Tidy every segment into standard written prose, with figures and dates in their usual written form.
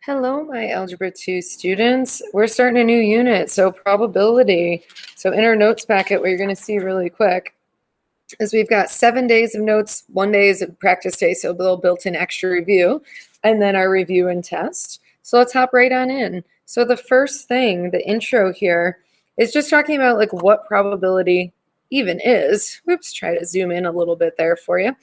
Hello, my Algebra 2 students. We're starting a new unit, so probability. So in our notes packet, what you're going to see really quick is we've got 7 days of notes, 1 day is a practice day, so a little built-in extra review, and then our review and test. So let's hop right on in. So the first thing, the intro here, is just talking about like what probability even is. Whoops, try to zoom in a little bit there for you.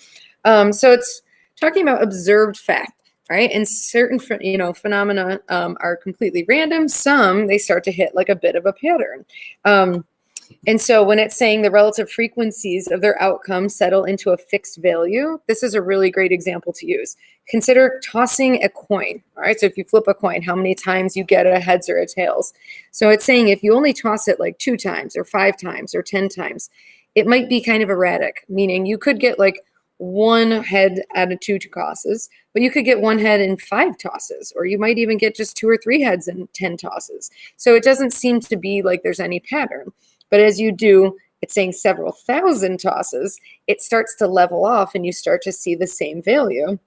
So it's talking about observed fact. Right, and certain phenomena are completely random. Some they start to hit like a bit of a pattern, and so when it's saying the relative frequencies of their outcomes settle into a fixed value, this is a really great example to use. Consider tossing a coin. All right, so if you flip a coin, how many times you get a heads or a tails? So it's saying if you only toss it like 2 times or 5 times or 10 times, it might be kind of erratic. Meaning you could get like 1 head out of 2 tosses, but you could get 1 head in 5 tosses, or you might even get just 2 or 3 heads in 10 tosses. So it doesn't seem to be like there's any pattern. But as you do, it's saying several thousand tosses, it starts to level off and you start to see the same value,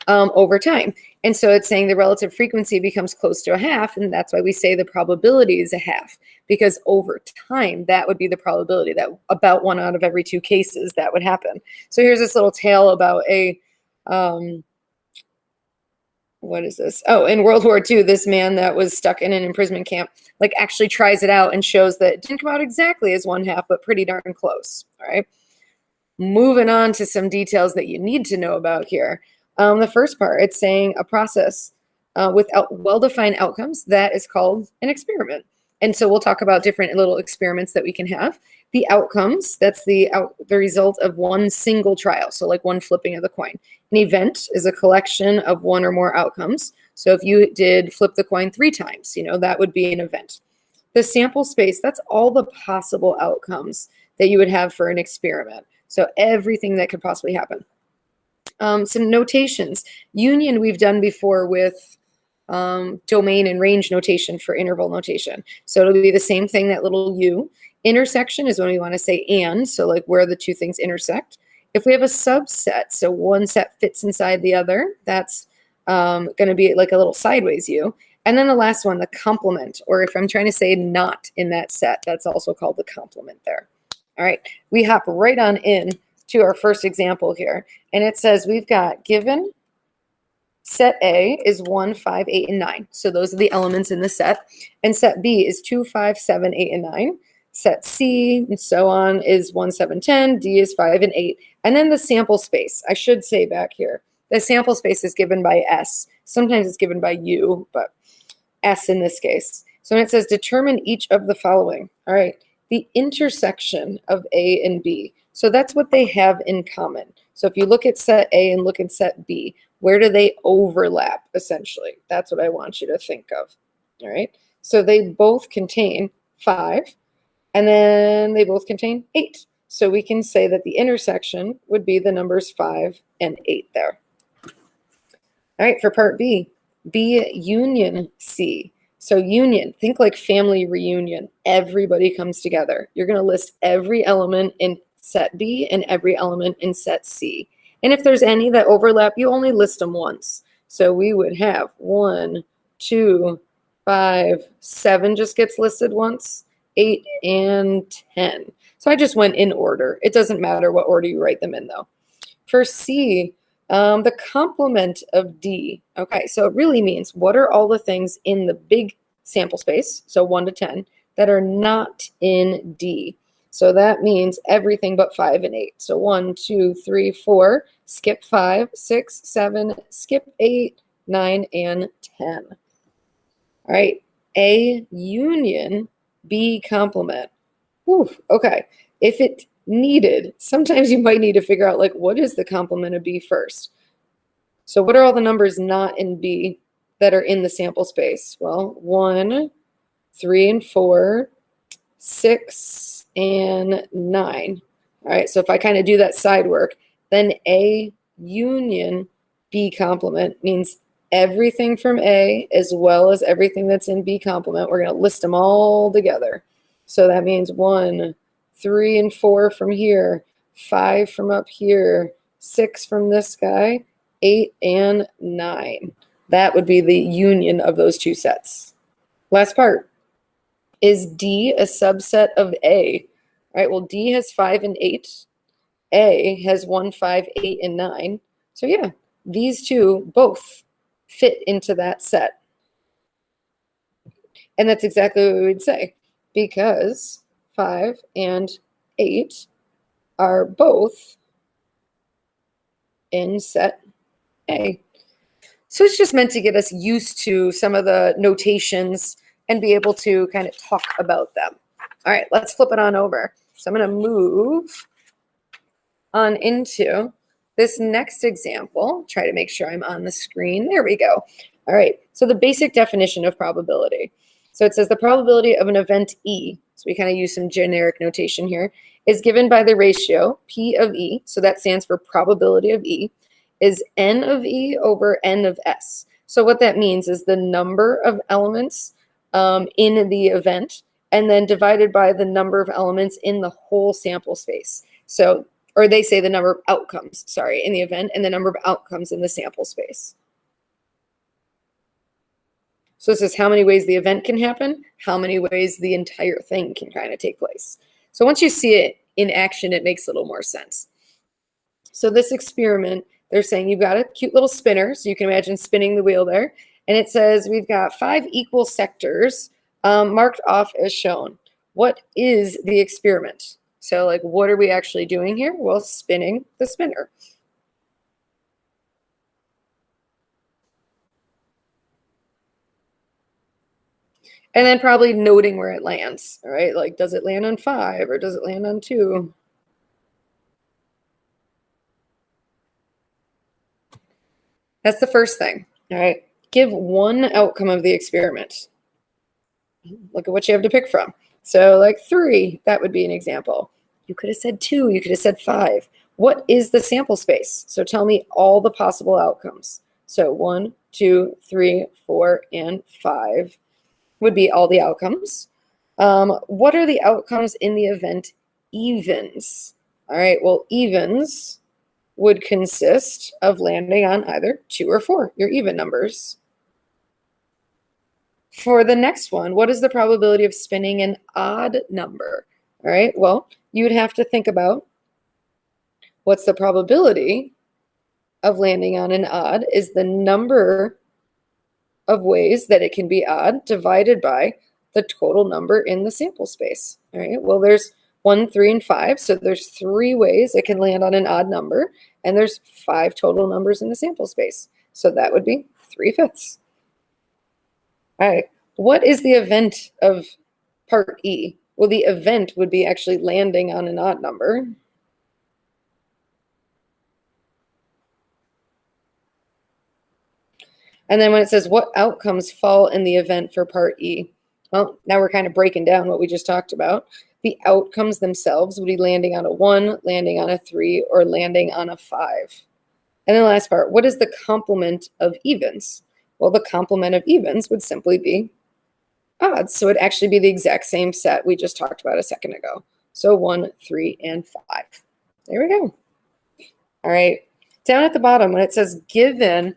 over time. And so it's saying the relative frequency becomes close to a half, and that's why we say the probability is a half, because over time, that would be the probability that about 1 out of every 2 cases that would happen. So here's this little tale about a, what is this? Oh, in World War II, this man that was stuck in an imprisonment camp, like actually tries it out and shows that it didn't come out exactly as 1/2, but pretty darn close, all right? Moving on to some details that you need to know about here. The first part, it's saying a process with well-defined outcomes that is called an experiment. And so we'll talk about different little experiments that we can have. The outcomes, that's the result of one single trial, so like one flipping of the coin. An event is a collection of 1 or more outcomes. So if you did flip the coin 3 times, that would be an event. The sample space, that's all the possible outcomes that you would have for an experiment. So everything that could possibly happen. Some notations. Union we've done before with domain and range notation for interval notation. So it'll be the same thing, that little U. Intersection is when we want to say and, so like where the 2 things intersect. If we have a subset, so one set fits inside the other, that's going to be like a little sideways U. And then the last one, the complement, or if I'm trying to say not in that set, that's also called the complement there. All right, we hop right on in to our first example here. And it says we've got given set A is 1, 5, 8, and 9. So those are the elements in the set. And set B is 2, 5, 7, 8, and 9. Set C and so on is 1, 7, 10. D is 5 and 8. And then the sample space, I should say back here, the sample space is given by S. Sometimes it's given by U, but S in this case. So when it says determine each of the following, all right, the intersection of A and B. So that's what they have in common. So if you look at set A and look at set B, where do they overlap, essentially? That's what I want you to think of, all right? So they both contain 5, and then they both contain 8. So we can say that the intersection would be the numbers 5 and 8 there. All right, for part B, B union C. So union, think like family reunion. Everybody comes together. You're going to list every element in set B and every element in set C. And if there's any that overlap, you only list them once. So we would have 1, 2, 5, 7 just gets listed once, 8, and 10. So I just went in order. It doesn't matter what order you write them in, though. For C, the complement of D. Okay, so it really means what are all the things in the big sample space, so 1 to 10, that are not in D. So that means everything but 5 and 8. So 1, 2, 3, 4, skip 5, 6, 7, skip 8, 9, and 10. All right, A union, B complement. Whew, okay, if it needed, sometimes you might need to figure out like what is the complement of B first. So what are all the numbers not in B that are in the sample space? Well, 1, 3, and 4, 6, and 9. All right, so if I kind of do that side work, then A union B complement means everything from A as well as everything that's in B complement. We're going to list them all together. So that means 1, 3, and 4 from here, 5 from up here, 6 from this guy, 8 and 9. That would be the union of those two sets. Last part. Is D a subset of A? All right, well, D has 5 and 8. A has 1, 5, 8, and 9. So yeah, these two both fit into that set. And that's exactly what we would say, because 5 and 8 are both in set A. So it's just meant to get us used to some of the notations and be able to kind of talk about them. All right, let's flip it on over. So I'm going to move on into this next example. Try to make sure I'm on the screen. There we go. All right, so the basic definition of probability. So it says the probability of an event E, so we kind of use some generic notation here, is given by the ratio P of E, so that stands for probability of E, is N of E over N of S. So what that means is the number of elements in the event, and then divided by the number of elements in the whole sample space. So, or they say the number of outcomes, sorry, in the event, and the number of outcomes in the sample space. So this is how many ways the event can happen, how many ways the entire thing can kind of take place. So once you see it in action, it makes a little more sense. So this experiment, they're saying you've got a cute little spinner, so you can imagine spinning the wheel there. And it says we've got 5 equal sectors marked off as shown. What is the experiment? So like, what are we actually doing here? Well, spinning the spinner. And then probably noting where it lands, all right? Like, does it land on 5 or does it land on 2? That's the first thing, all right? Give one outcome of the experiment. Look at what you have to pick from. So like 3, that would be an example. You could have said 2, you could have said 5. What is the sample space? So tell me all the possible outcomes. So 1, 2, 3, 4, and 5 would be all the outcomes. What are the outcomes in the event evens? All right, well, evens would consist of landing on either 2 or 4, your even numbers. For the next one, what is the probability of spinning an odd number? All right, well, you would have to think about what's the probability of landing on an odd is the number of ways that it can be odd divided by the total number in the sample space. All right, well, there's 1, 3, and 5, so there's 3 ways it can land on an odd number, and there's 5 total numbers in the sample space. So that would be 3/5. All right, what is the event of part E? Well, the event would be actually landing on an odd number. And then when it says what outcomes fall in the event for part E, well, now we're kind of breaking down what we just talked about. The outcomes themselves would be landing on a 1, landing on a 3, or landing on a 5. And then the last part, what is the complement of evens? Well, the complement of evens would simply be odds. So it'd actually be the exact same set we just talked about a second ago. So 1, 3, and 5. There we go. All right. Down at the bottom, when it says given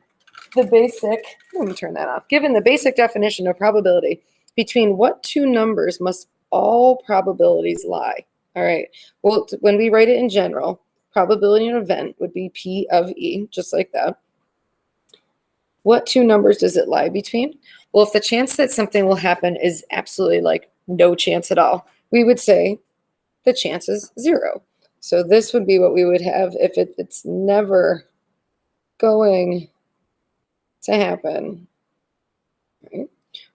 the basic, let me turn that off. Given the basic definition of probability, between what 2 numbers must all probabilities lie? All right. Well, when we write it in general, probability in an event would be P of E, just like that. What 2 numbers does it lie between? Well, if the chance that something will happen is absolutely like no chance at all, we would say the chance is 0. So this would be what we would have if it's never going to happen. Right?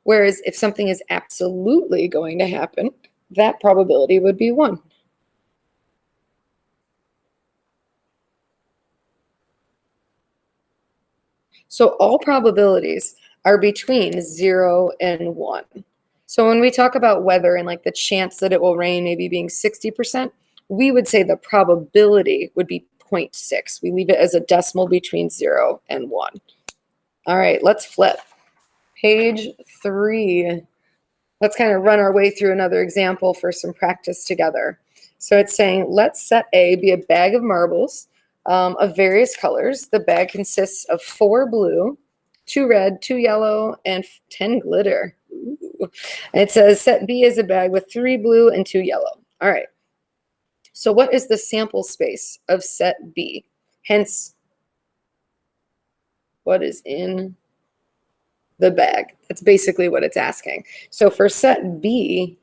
Whereas if something is absolutely going to happen, that probability would be 1. So all probabilities are between 0 and 1. So when we talk about weather and like the chance that it will rain maybe being 60%, we would say the probability would be 0.6. We leave it as a decimal between 0 and 1. All right, let's flip. Page 3. Let's kind of run our way through another example for some practice together. So it's saying, let's set A be a bag of marbles of various colors. The bag consists of 4 blue, 2 red, 2 yellow, and 10 glitter. Ooh. It says set B is a bag with 3 blue and 2 yellow. All right. So what is the sample space of set B? Hence, what is in the bag? That's basically what it's asking. So for set B,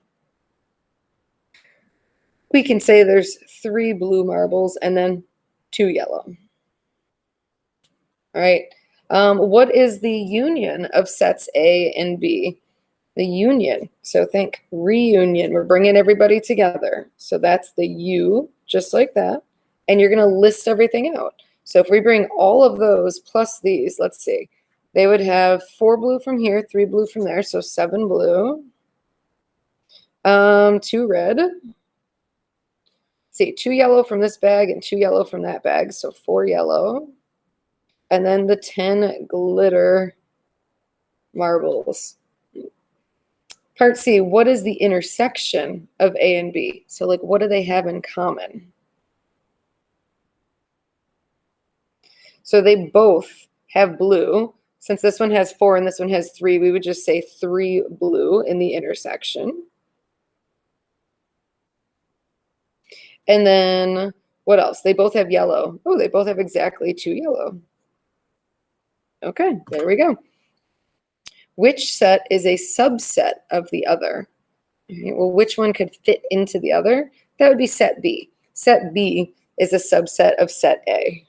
we can say there's 3 blue marbles and then 2 yellow. All right. What is the union of sets A and B? The union. So think reunion. We're bringing everybody together. So that's the U, just like that. And you're going to list everything out. So if we bring all of those plus these, let's see, they would have 4 blue from here, 3 blue from there. So 7 blue, 2 red. See, 2 yellow from this bag and 2 yellow from that bag. So 4 yellow. And then the 10 glitter marbles. Part C, what is the intersection of A and B? So like, what do they have in common? So they both have blue. Since this one has 4 and this one has 3, we would just say 3 blue in the intersection. And then what else? They both have yellow. Oh, they both have exactly 2 yellow. Okay, there we go. Which set is a subset of the other? Okay, well, which one could fit into the other? That would be set B. Set B is a subset of set A.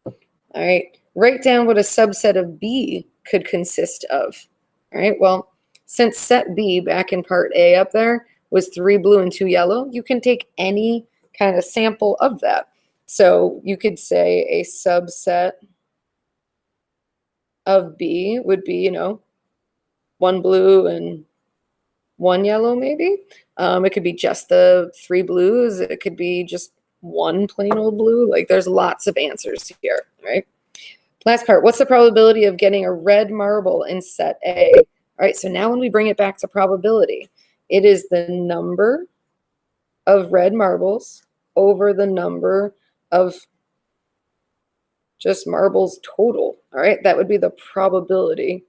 All right, write down what a subset of B could consist of. All right, well, since set B back in part A up there was 3 blue and 2 yellow, you can take any kind of sample of that. So you could say a subset of B would be, 1 blue and 1 yellow maybe. It could be just the 3 blues. It could be just 1 plain old blue. Like there's lots of answers here, right? Last part, what's the probability of getting a red marble in set A? All right, so now when we bring it back to probability, it is the number of red marbles over the number of just marbles total. All right, that would be the probability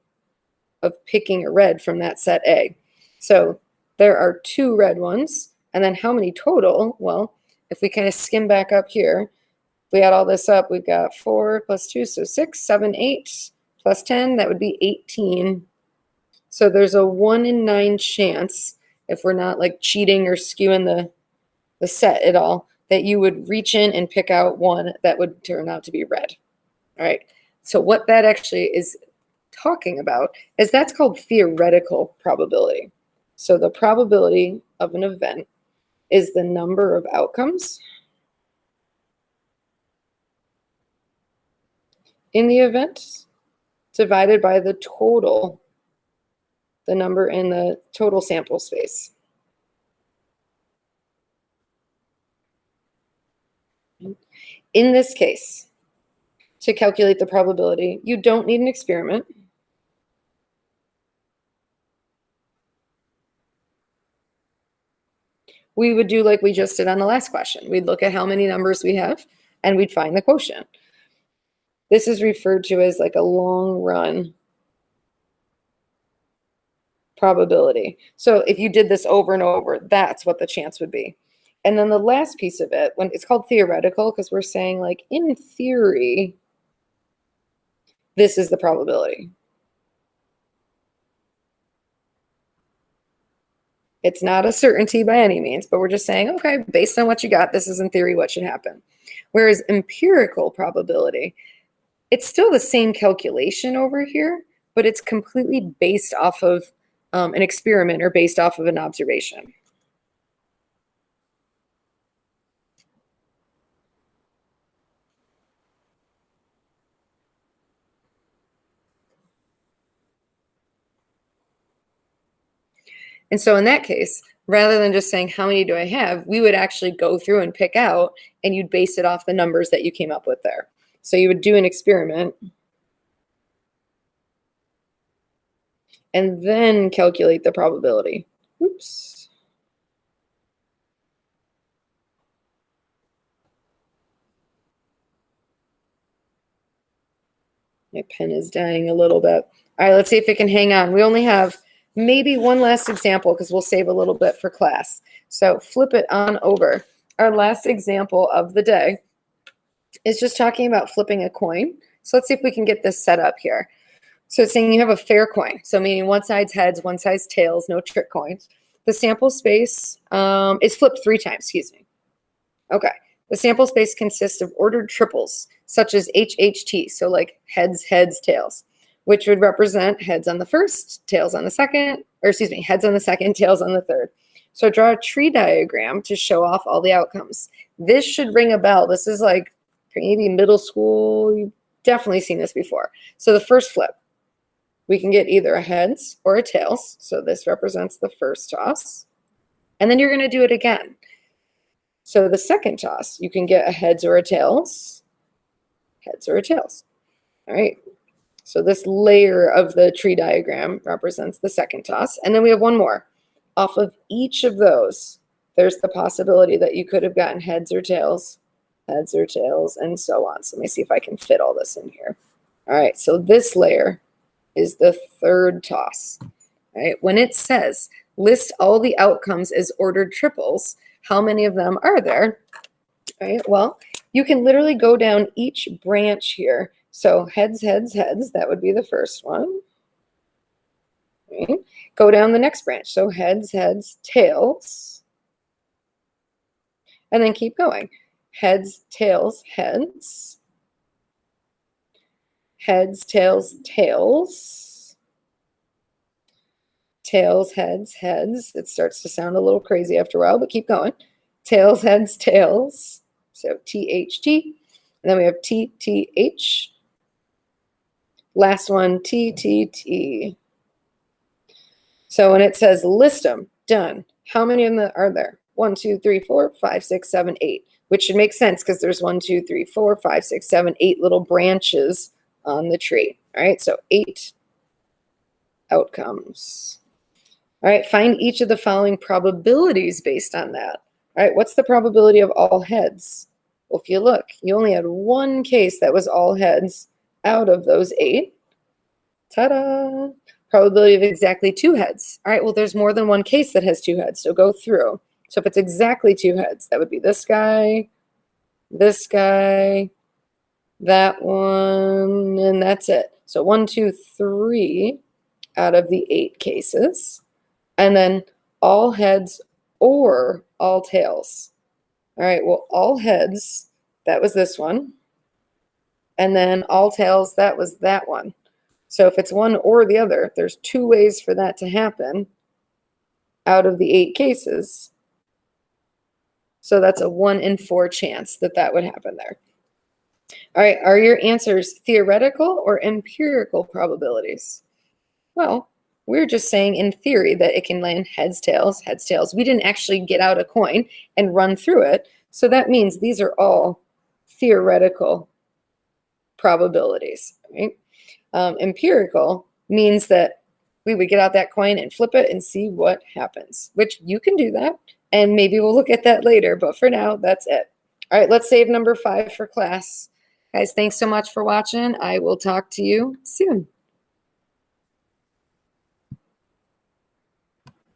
of picking a red from that set A. So there are 2 red ones. And then how many total? Well, if we kind of skim back up here, we add all this up, we've got 4 plus 2, so 6, 7, 8, plus 10, that would be 18. So there's a 1 in 9 chance, if we're not like cheating or skewing the set at all, that you would reach in and pick out one that would turn out to be red. All right. So what that actually is talking about is that's called theoretical probability. So the probability of an event is the number of outcomes in the event divided by the total, the number in the total sample space. In this case, to calculate the probability, you don't need an experiment. We would do like we just did on the last question. We'd look at how many numbers we have and we'd find the quotient. This is referred to as like a long run probability. So if you did this over and over, that's what the chance would be. And then the last piece of it, when it's called theoretical, because we're saying like in theory, this is the probability. It's not a certainty by any means, but we're just saying, okay, based on what you got, this is in theory what should happen. Whereas empirical probability, it's still the same calculation over here, but it's completely based off of an experiment or based off of an observation. And so in that case, rather than just saying, how many do I have, we would actually go through and pick out, and you'd base it off the numbers that you came up with there. So you would do an experiment and then calculate the probability. Oops. My pen is dying a little bit. All right, let's see if it can hang on. We only have maybe one last example because we'll save a little bit for class. So flip it on over. Our last example of the day is just talking about flipping a coin. So let's see if we can get this set up here. So it's saying you have a fair coin. So meaning one side's heads, one side's tails, no trick coins. The sample space is flipped 3 times, excuse me. Okay. The sample space consists of ordered triples, such as HHT, so like heads, heads, tails, which would represent heads on the first, tails on the second, or excuse me, heads on the second, tails on the third. So draw a tree diagram to show off all the outcomes. This should ring a bell. This is like maybe middle school. You've definitely seen this before. So the first flip, we can get either a heads or a tails. So this represents the first toss. And then you're going to do it again. So the second toss, you can get a heads or a tails, heads or a tails. All right. So this layer of the tree diagram represents the second toss. And then we have one more. Off of each of those, there's the possibility that you could have gotten heads or tails, and so on. So let me see if I can fit all this in here. All right. So this layer is the third toss. All right. When it says list all the outcomes as ordered triples, how many of them are there? All right, well, you can literally go down each branch here. So heads, heads, heads, that would be the first one. Right. Go down the next branch. So heads, heads, tails. And then keep going. Heads, tails, heads. Heads, tails, tails. Tails, heads, heads. It starts to sound a little crazy after a while, but keep going. Tails, heads, tails. So THT. And then we have TTH. Last one, TTT. So when it says list them, done. How many of them are there? 1, 2, 3, 4, 5, 6, 7, 8. Which should make sense because there's 1, 2, 3, 4, 5, 6, 7, 8 little branches on the tree. All right, so 8 outcomes. All right, find each of the following probabilities based on that. All right, what's the probability of all heads? Well, if you look, you only had one case that was all heads out of those 8. Ta-da! Probability of exactly 2 heads. All right, well, there's more than one case that has 2 heads, so go through. So if it's exactly 2 heads, that would be this guy, that one, and that's it. So 1, 2, 3 out of the 8 cases. And then all heads or all tails. All right, well, all heads, that was this one. And then all tails, that was that one. So if it's one or the other, there's 2 ways for that to happen out of the 8 cases. So that's a 1 in 4 chance that that would happen there. All right, are your answers theoretical or empirical probabilities? Well, we're just saying in theory that it can land heads, tails, heads, tails. We didn't actually get out a coin and run through it. So that means these are all theoretical probabilities, right? Empirical means that we would get out that coin and flip it and see what happens, which you can do that. And maybe we'll look at that later. But for now, that's it. All right, let's save number 5 for class. Guys, thanks so much for watching. I will talk to you soon.